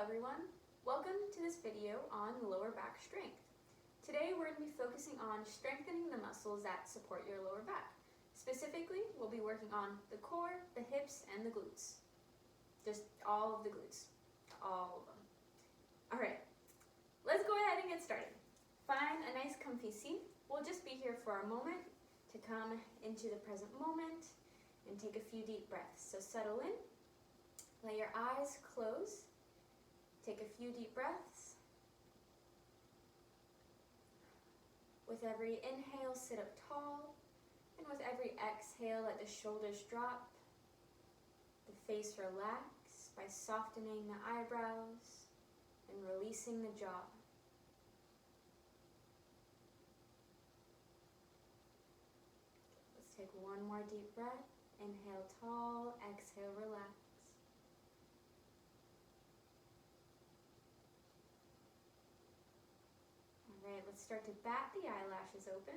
everyone, welcome to this video on lower back strength. Today we're going to be focusing on strengthening the muscles that support your lower back. Specifically, we'll be working on the core, the hips, and the glutes. Just all of the glutes, all of them. Alright, let's go ahead and get started. Find a nice comfy seat. We'll just be here for a moment to come into the present moment and take a few deep breaths. So settle in, let your eyes close. Take a few deep breaths. With every inhale, sit up tall. And with every exhale, let the shoulders drop. The face relax by softening the eyebrows and releasing the jaw. Let's take one more deep breath. Inhale tall, exhale relax. Alright, let's start to bat the eyelashes open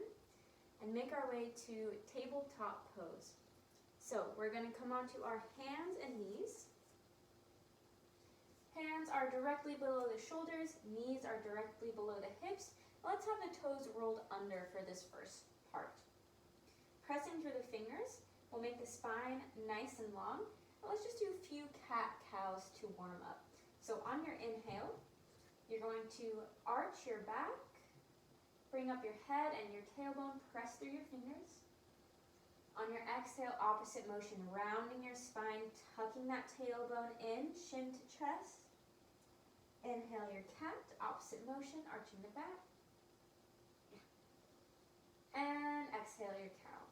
and make our way to tabletop pose. So we're going to come onto our hands and knees. Hands are directly below the shoulders, knees are directly below the hips. Let's have the toes rolled under for this first part. Pressing through the fingers will make the spine nice and long. Let's just do a few cat-cows to warm up. So on your inhale, you're going to arch your back. Bring up your head and your tailbone, press through your fingers. On your exhale, opposite motion, rounding your spine, tucking that tailbone in, shin to chest. Inhale your cat, opposite motion, arching the back. And exhale your cow.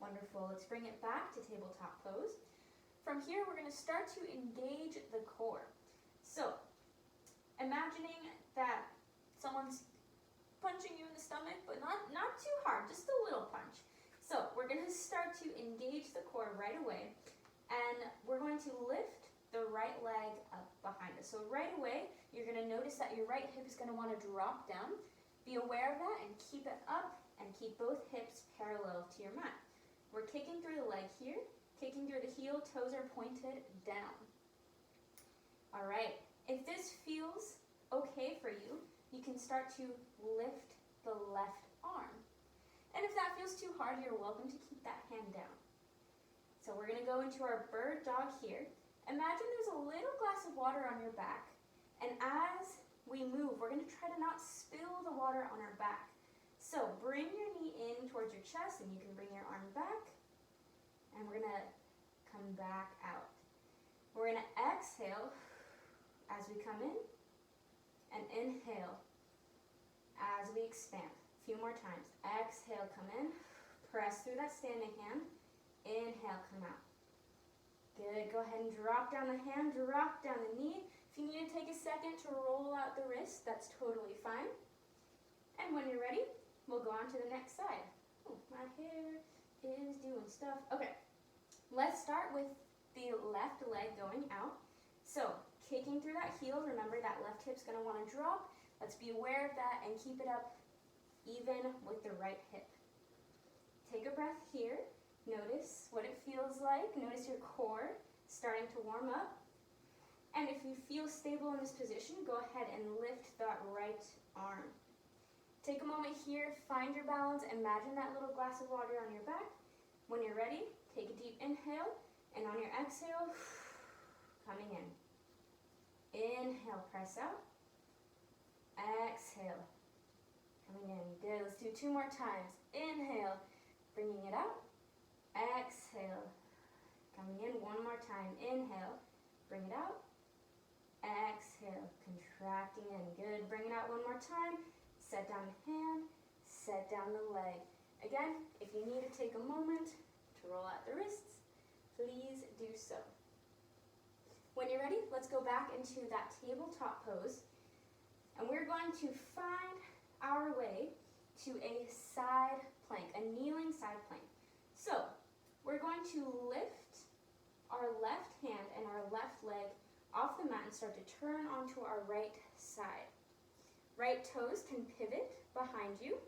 Wonderful, let's bring it back to tabletop pose. From here, we're going to start to engage the core. So, imagining that someone's punching you in the stomach, but not too hard, just a little punch. So we're going to start to engage the core right away, and we're going to lift the right leg up behind us. So right away, you're going to notice that your right hip is going to want to drop down. Be aware of that and keep it up, and keep both hips parallel to your mat. We're kicking through the leg here, kicking through the heel, toes are pointed down. All right, if this feels okay for you, you can start to lift the left arm. And if that feels too hard, you're welcome to keep that hand down. So we're going to go into our bird dog here. Imagine there's a little glass of water on your back, and as we move, we're going to try to not spill the water on our back. So bring your knee in towards your chest, and you can bring your arm back, and we're going to come back out. We're going to exhale as we come in, and inhale as we expand. A few more times. Exhale, come in. Press through that standing hand. Inhale, come out. Good. Go ahead and drop down the hand, drop down the knee. If you need to take a second to roll out the wrist, that's totally fine. And when you're ready, we'll go on to the next side. Oh, my hair is doing stuff. Okay, let's start with the left leg going out. So, kicking through that heel, remember that left hip's going to want to drop. Let's be aware of that and keep it up even with the right hip. Take a breath here. Notice what it feels like. Notice your core starting to warm up. And if you feel stable in this position, go ahead and lift that right arm. Take a moment here, find your balance, imagine that little glass of water on your back. When you're ready, take a deep inhale, and on your exhale, coming in. Inhale, press out. Exhale, coming in. Good, let's do two more times. Inhale, bringing it out. Exhale, coming in. One more time. Inhale, bring it out. Exhale, contracting in. Good, bring it out one more time. Set down the hand, set down the leg. Again, if you need to take a moment to roll out the wrists, please do so. When you're ready, let's go back into that tabletop pose. And we're going to find our way to a side plank, a kneeling side plank. So, we're going to lift our left hand and our left leg off the mat and start to turn onto our right side. Right toes can pivot behind you.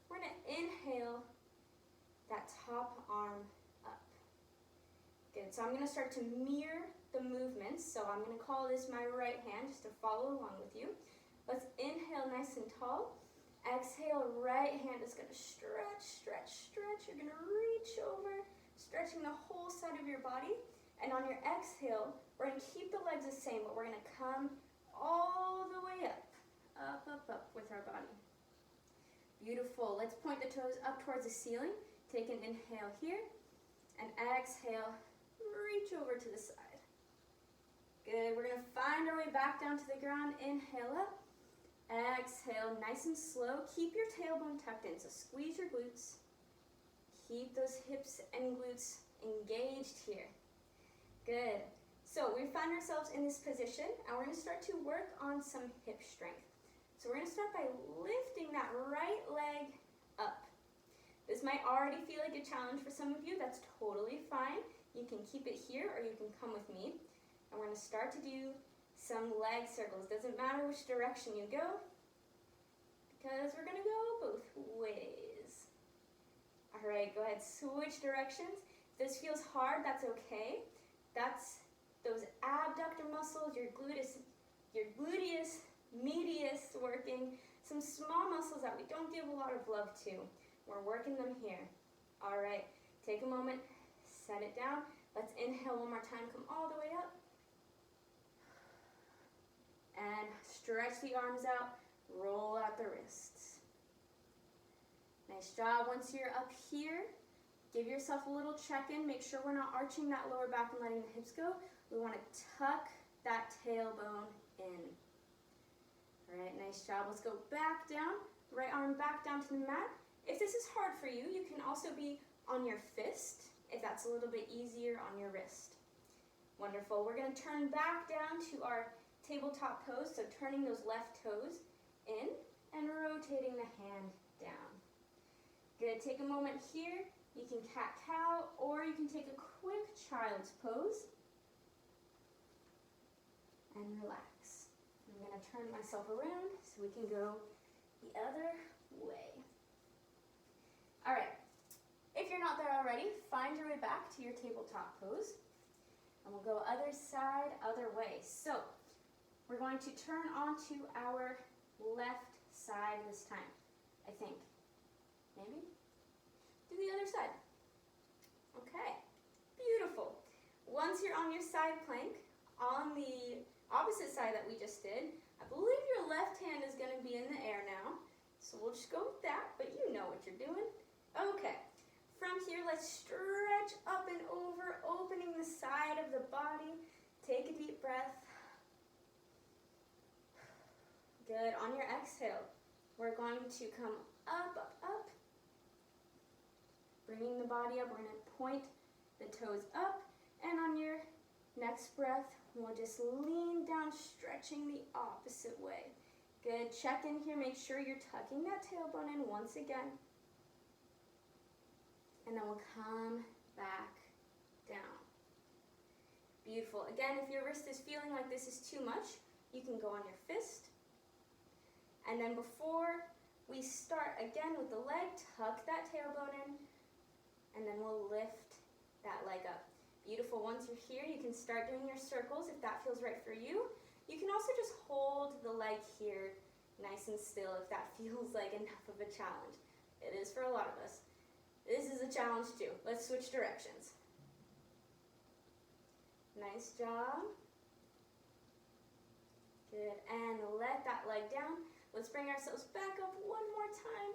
We're going to inhale that top arm up. Good, so I'm going to start to mirror the movements. So I'm going to call this my right hand just to follow along with you. Let's inhale nice and tall. Exhale, right hand is going to stretch, stretch, stretch. You're going to reach over, stretching the whole side of your body. And on your exhale, we're going to keep the legs the same, but we're going to come all the way up, up, up, up with our body. Beautiful. Let's point the toes up towards the ceiling. Take an inhale here, and exhale, reach over to the side. Good. We're going to find our way back down to the ground. Inhale up. Exhale, nice and slow. Keep your tailbone tucked in, so squeeze your glutes. Keep those hips and glutes engaged here. Good. So we found ourselves in this position, and we're going to start to work on some hip strength. So we're going to start by lifting that right leg up. This might already feel like a challenge for some of you. That's totally fine. You can keep it here, or you can come with me. And we're going to start to do some leg circles. Doesn't matter which direction you go, because we're going to go both ways. All right, go ahead, switch directions. If this feels hard, that's okay. That's those abductor muscles, your gluteus medius working, some small muscles that we don't give a lot of love to. We're working them here. All right, take a moment, set it down. Let's inhale one more time, come all the way up. And stretch the arms out, roll out the wrists. Nice job. Once you're up here, give yourself a little check-in. Make sure we're not arching that lower back and letting the hips go. We want to tuck that tailbone in. All right, nice job. Let's go back down. Right arm back down to the mat. If this is hard for you, you can also be on your fist, if that's a little bit easier on your wrist. Wonderful. We're going to turn back down to our tabletop pose, so turning those left toes in and rotating the hand down. Good. Take a moment here. You can cat-cow, or you can take a quick child's pose and relax. I'm going to turn myself around so we can go the other way. All right. If you're not there already, find your way back to your tabletop pose, and we'll go other side, other way. So we're going to turn onto our left side this time, I think. Maybe? Do the other side. Okay, beautiful. Once you're on your side plank, on the opposite side that we just did, I believe your left hand is going to be in the air now. So we'll just go with that, but you know what you're doing. Okay, from here, let's stretch up and over, opening the side of the body. Take a deep breath. Good. On your exhale, we're going to come up, up, up. Bringing the body up, we're going to point the toes up. And on your next breath, we'll just lean down, stretching the opposite way. Good. Check in here. Make sure you're tucking that tailbone in once again. And then we'll come back down. Beautiful. Again, if your wrist is feeling like this is too much, you can go on your fist. And then before we start again with the leg, tuck that tailbone in, and then we'll lift that leg up. Beautiful. Once you're here, you can start doing your circles if that feels right for you. You can also just hold the leg here nice and still if that feels like enough of a challenge. It is for a lot of us. This is a challenge too. Let's switch directions. Nice job. Good. And let that leg down. Let's bring ourselves back up one more time.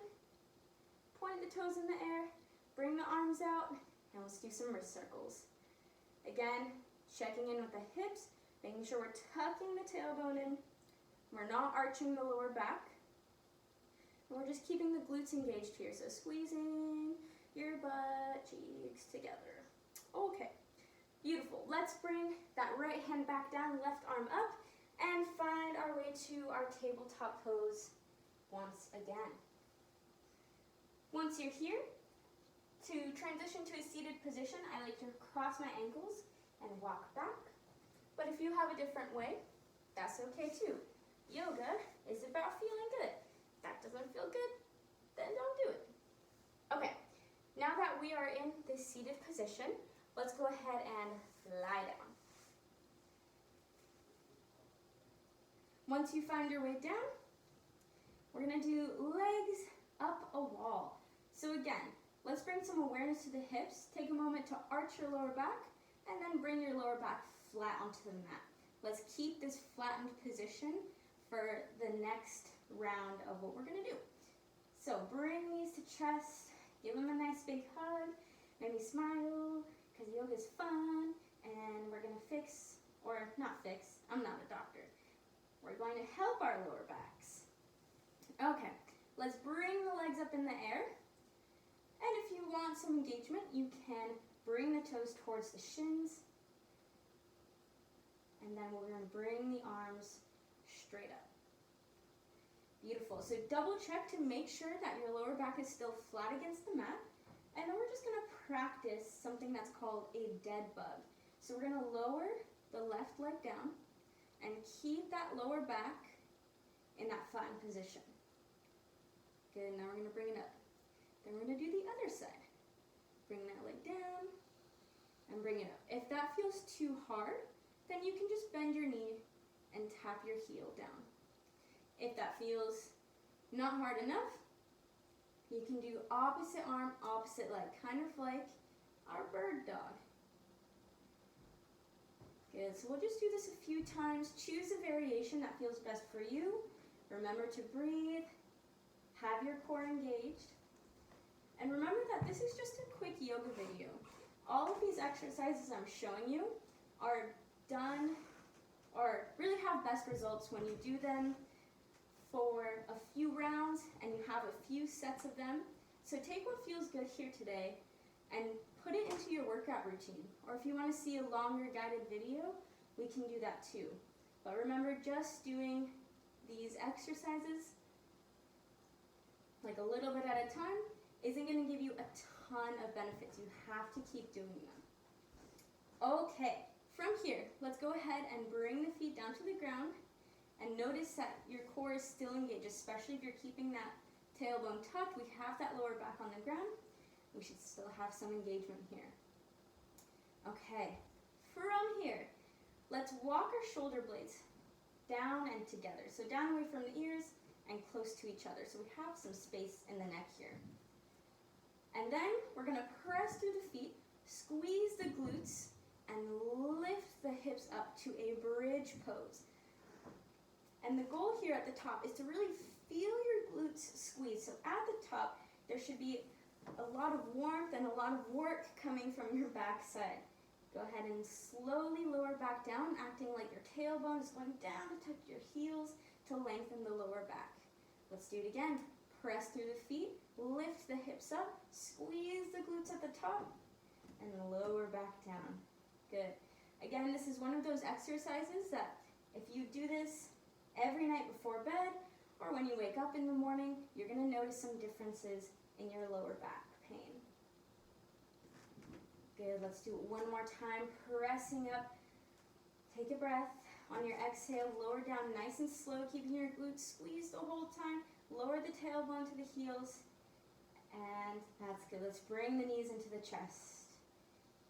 Point the toes in the air. Bring the arms out. And let's do some wrist circles. Again, checking in with the hips. Making sure we're tucking the tailbone in. We're not arching the lower back. And we're just keeping the glutes engaged here. So squeezing your butt cheeks together. Okay. Beautiful. Let's bring that right hand back down, left arm up. And find our way to our tabletop pose once again. Once you're here, to transition to a seated position, I like to cross my ankles and walk back. But if you have a different way, that's okay too. Yoga is about feeling good. If that doesn't feel good, then don't do it. Okay, now that we are in this seated position, Let's go ahead and lie down. Once you find your way down, we're gonna do legs up a wall. So again, let's bring some awareness to the hips. Take a moment to arch your lower back and then bring your lower back flat onto the mat. Let's keep this flattened position for the next round of what we're gonna do. So bring knees to chest, give them a nice big hug, maybe smile, because yoga's fun, and we're gonna fix, or not fix, I'm not a doctor. We're going to help our lower backs. Okay, let's bring the legs up in the air. And if you want some engagement, you can bring the toes towards the shins. And then we're going to bring the arms straight up. Beautiful. So double check to make sure that your lower back is still flat against the mat. And then we're just going to practice something that's called a dead bug. So we're going to lower the left leg down and keep that lower back in that flattened position. Good, now we're going to bring it up. Then we're going to do the other side. Bring that leg down and bring it up. If that feels too hard, then you can just bend your knee and tap your heel down. If that feels not hard enough, you can do opposite arm, opposite leg, kind of like our bird dog. Good, so we'll just do this a few times. Choose a variation that feels best for you. Remember to breathe, have your core engaged. And remember that this is just a quick yoga video. All of these exercises I'm showing you are done or really have best results when you do them for a few rounds and you have a few sets of them. So take what feels good here today and put it into your workout routine. Or if you want to see a longer guided video, we can do that too. But remember, just doing these exercises like a little bit at a time isn't going to give you a ton of benefits. You have to keep doing them. Okay, from here, let's go ahead and bring the feet down to the ground and notice that your core is still engaged, especially if you're keeping that tailbone tucked. We have that lower back on the ground. We should still have some engagement here. Okay, from here, let's walk our shoulder blades down and together. So down away from the ears and close to each other. So we have some space in the neck here. And then we're going to press through the feet, squeeze the glutes, and lift the hips up to a bridge pose. And the goal here at the top is to really feel your glutes squeeze. So at the top, there should be a lot of warmth and a lot of work coming from your backside. Go ahead and slowly lower back down, acting like your tailbone is going down to touch your heels to lengthen the lower back. Let's do it again. Press through the feet, lift the hips up, squeeze the glutes at the top, and lower back down. Good. Again, this is one of those exercises that if you do this every night before bed or when you wake up in the morning, you're going to notice some differences in your lower back pain. Good, let's do it one more time, pressing up. Take a breath. On your exhale, lower down nice and slow, keeping your glutes squeezed the whole time. Lower the tailbone to the heels. And that's good. Let's bring the knees into the chest.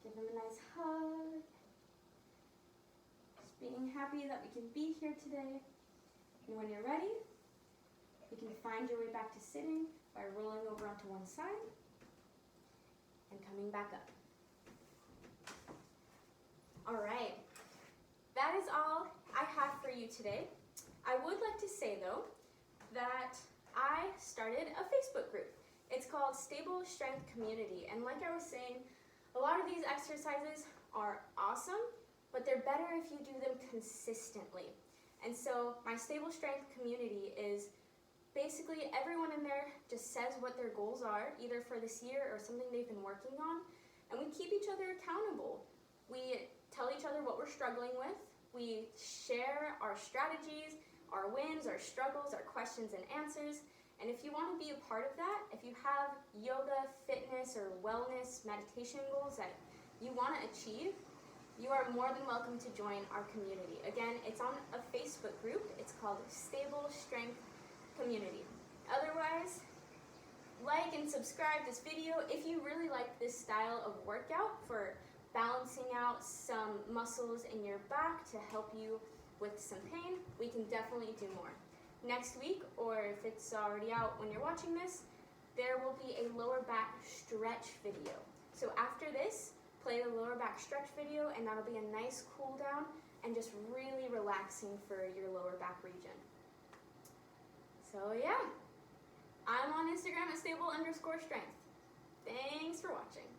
Give them a nice hug. Just being happy that we can be here today. And when you're ready, you can find your way back to sitting by rolling over onto one side and coming back up. All right, that is all I have for you today. I would like to say though that I started a Facebook group. It's called Stable Strength Community, and like I was saying, a lot of these exercises are awesome, but they're better if you do them consistently. And so my Stable Strength Community is basically everyone in there just says what their goals are, either for this year or something they've been working on, and we keep each other accountable. We tell each other what we're struggling with. We share our strategies, our wins, our struggles, our questions and answers. And if you want to be a part of that, if you have yoga, fitness, or wellness, meditation goals that you want to achieve, you are more than welcome to join our community. Again, it's on a Facebook group. It's called Stable Strength Community. Otherwise, like and subscribe this video if you really like this style of workout for balancing out some muscles in your back to help you with some pain, we can definitely do more. Next week, or if it's already out when you're watching this, there will be a lower back stretch video. So after this, play the lower back stretch video, and that'll be a nice cool down and just really relaxing for your lower back region. So yeah, I'm on Instagram at stable_strength. Thanks for watching.